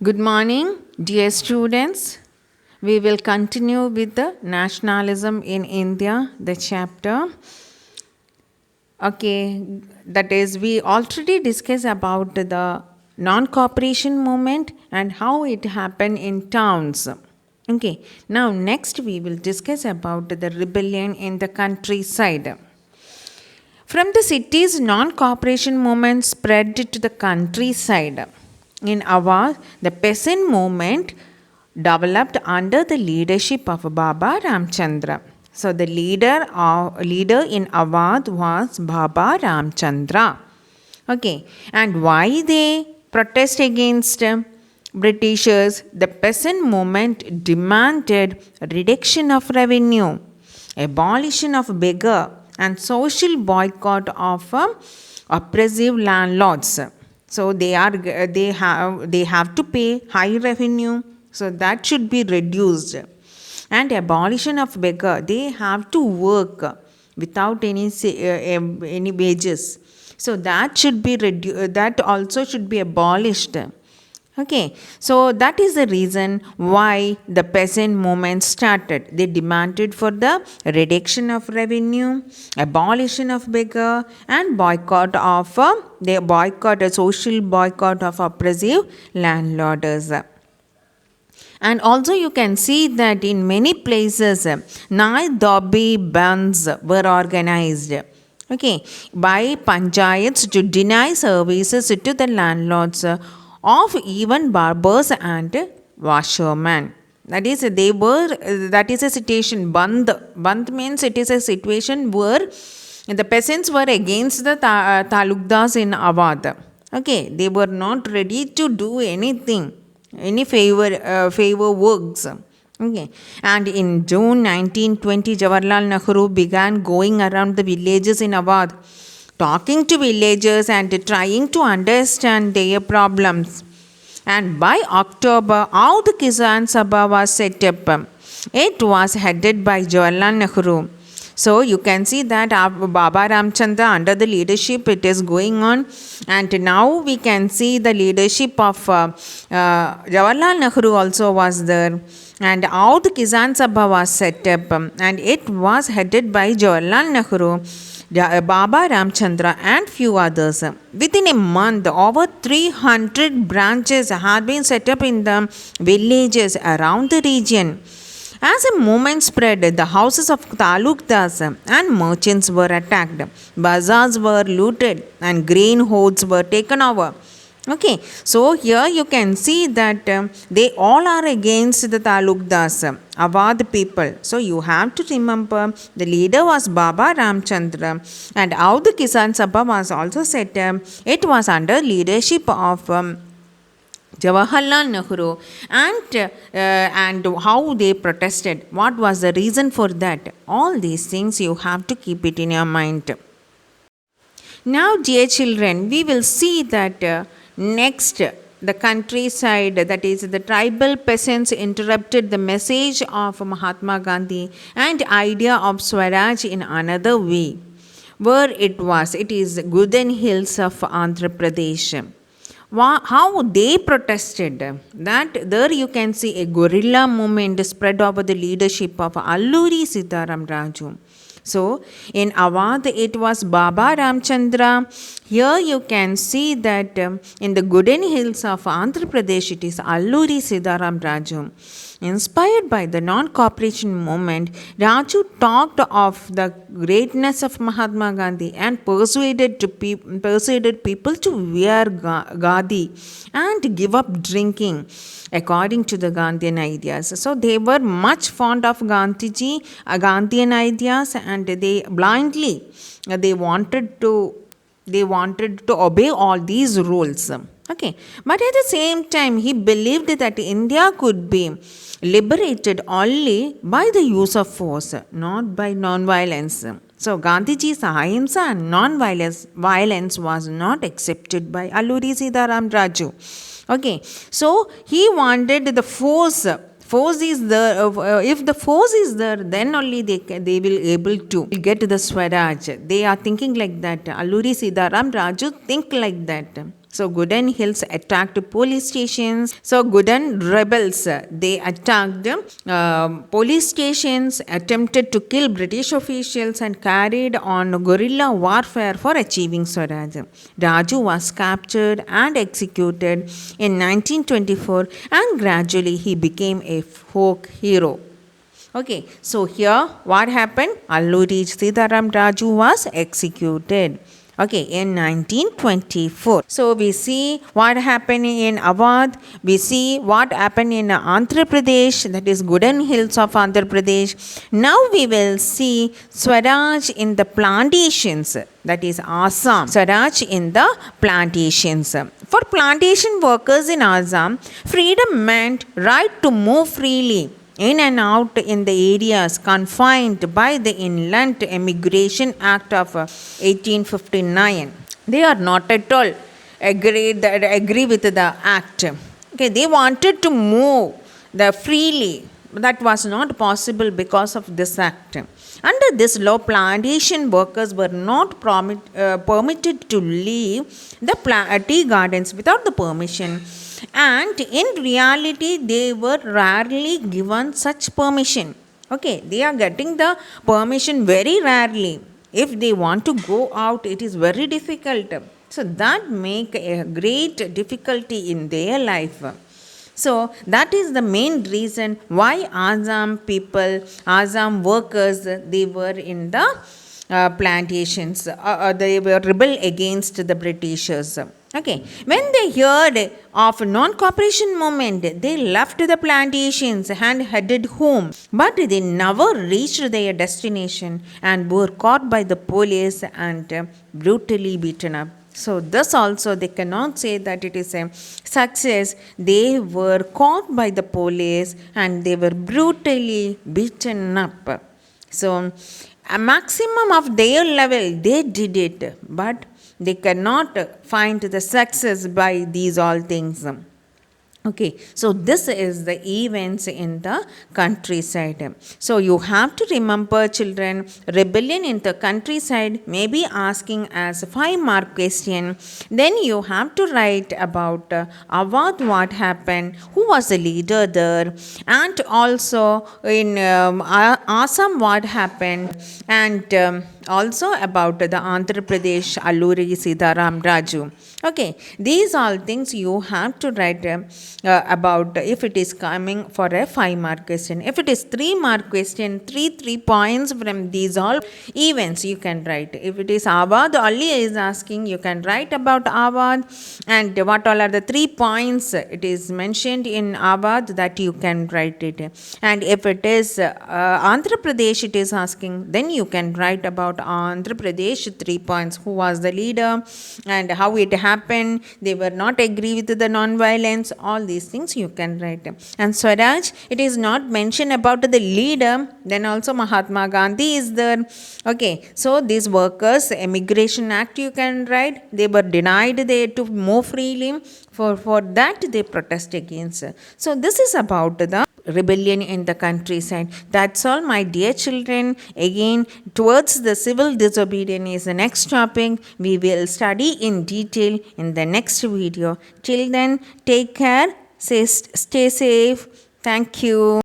Good morning, dear students. We will continue with the nationalism in India, the chapter. Okay, that is, we already discussed about the non-cooperation movement and how it happened in towns. Okay, now next we will discuss about the rebellion in the countryside. From the cities, non-cooperation movement spread to the countryside. In Awadh, the peasant movement developed under the leadership of Baba Ramchandra. So the leader in Awadh was Baba Ramchandra. Okay, and why they protest against Britishers? The peasant movement demanded reduction of revenue, abolition of beggar, and social boycott of oppressive landlords. So they have to pay high revenue, so that should be reduced. And abolition of beggar, they have to work without any wages. So that should be that also should be abolished. Okay, so that is the reason why the peasant movement started. They demanded for the reduction of revenue, abolition of beggar, and boycott of a social boycott of oppressive landlords. And also you can see that in many places, Nai Dobi bands were organized. Okay, by panchayats to deny services to the landlords of even barbers and washermen. That is, that is a situation. Band means it is a situation where the peasants were against the talukdas in Awadh. Okay, they were not ready to do anything, any favor works. Okay, and in June 1920, Jawaharlal Nehru began going around the villages in Awadh, talking to villagers and trying to understand their problems. And by October, all the Kisan Sabha was set up. It was headed by Jawaharlal Nehru. So you can see that Baba Ramchandra, under the leadership, it is going on. And now we can see the leadership of Jawaharlal Nehru also was there. And all the Kisan Sabha was set up. And it was headed by Jawaharlal Nehru, Baba Ramchandra and few others. Within a month, over 300 branches had been set up in the villages around the region. As the movement spread, the houses of talukdas and merchants were attacked, bazaars were looted, and grain hoards were taken over. Okay, so here you can see that they all are against the talukdas, Awadh people. So you have to remember the leader was Baba Ramchandra, and how the Kisan Sabha was also set up. It was under leadership of Jawaharlal Nehru, and how they protested. What was the reason for that? All these things you have to keep it in your mind. Now, dear children, we will see that next, the countryside, that is, the tribal peasants interrupted the message of Mahatma Gandhi and idea of Swaraj in another way. Where it is Gooden Hills of Andhra Pradesh. How they protested, that there you can see a guerrilla movement spread over the leadership of Alluri Sitaram Raju. So in Awadh it was Baba Ramchandra. Here you can see that in the Gooden Hills of Andhra Pradesh it is Alluri Sitaram Raju. Inspired by the non-cooperation movement, Raju talked of the greatness of Mahatma Gandhi and persuaded people to wear Gandhi and give up drinking according to the Gandhian ideas. So they were much fond of Gandhiji, Gandhian ideas, and they blindly they wanted to obey all these rules. Okay, but at the same time he believed that India could be liberated only by the use of force, not by non-violence. So Gandhiji's ahimsa and non-violence was not accepted by Alluri Sitaram Raju. Okay, so he wanted the force. Force is there. If the force is there, then only they will able to get the Swaraj. They are thinking like that. Alluri Sitaram Raju think like that. So Gooden Hills attacked police stations. So Gooden rebels, they attacked police stations, attempted to kill British officials, and carried on guerrilla warfare for achieving Swaraj. Raju was captured and executed in 1924, and gradually he became a folk hero. Okay, so here what happened? Alluri Sitaram Raju was executed. Okay, in 1924. So we see what happened in Awadh, we see what happened in Andhra Pradesh, that is Gooden Hills of Andhra Pradesh. Now we will see Swaraj in the plantations, that is Assam. Swaraj in the plantations. For plantation workers in Assam, freedom meant right to move freely in and out in the areas confined by the Inland Immigration Act of 1859. They are not at all agree with the act. Okay, they wanted to move freely. That was not possible because of this act. Under this law, plantation workers were not permitted to leave the tea gardens without the permission, and in reality they were rarely given such permission. Okay, they are getting the permission very rarely. If they want to go out, it is very difficult. So that make a great difficulty in their life. So that is the main reason why Assam workers, they were in the plantations. They were rebel against the Britishers. Okay, when they heard of non-cooperation movement, they left the plantations and headed home. But they never reached their destination and were caught by the police and brutally beaten up. So this also they cannot say that it is a success. They were caught by the police and they were brutally beaten up. So a maximum of their level they did it, but they cannot find the success by these all things. Okay, so this is the events in the countryside. So you have to remember, children, rebellion in the countryside may be asking as a 5-mark question. Then you have to write about Awadh, what happened, who was the leader there, and also in Assam what happened, and also about the Andhra Pradesh Alluri Sitaram Raju. Okay, these all things you have to write about if it is coming for a 5-mark question. If it is 3-mark question, 3 points from these all events you can write. If it is Awadh, only is asking, you can write about Awadh and what all are the 3 points it is mentioned in Awadh, that you can write it. And if it is Andhra Pradesh it is asking, then you can write about Andhra Pradesh 3 points. Who was the leader and how it happened, they were not agree with the non-violence, all these things you can write. And Swaraj, it is not mentioned about the leader, then also Mahatma Gandhi is there. Okay, so these workers Immigration Act you can write, they were denied they to move freely, for that they protest against. So this is about the rebellion in the countryside. That's all, my dear children. Again, towards the civil disobedience is the next topic. We will study in detail in the next video. Till then, take care, stay safe. Thank you.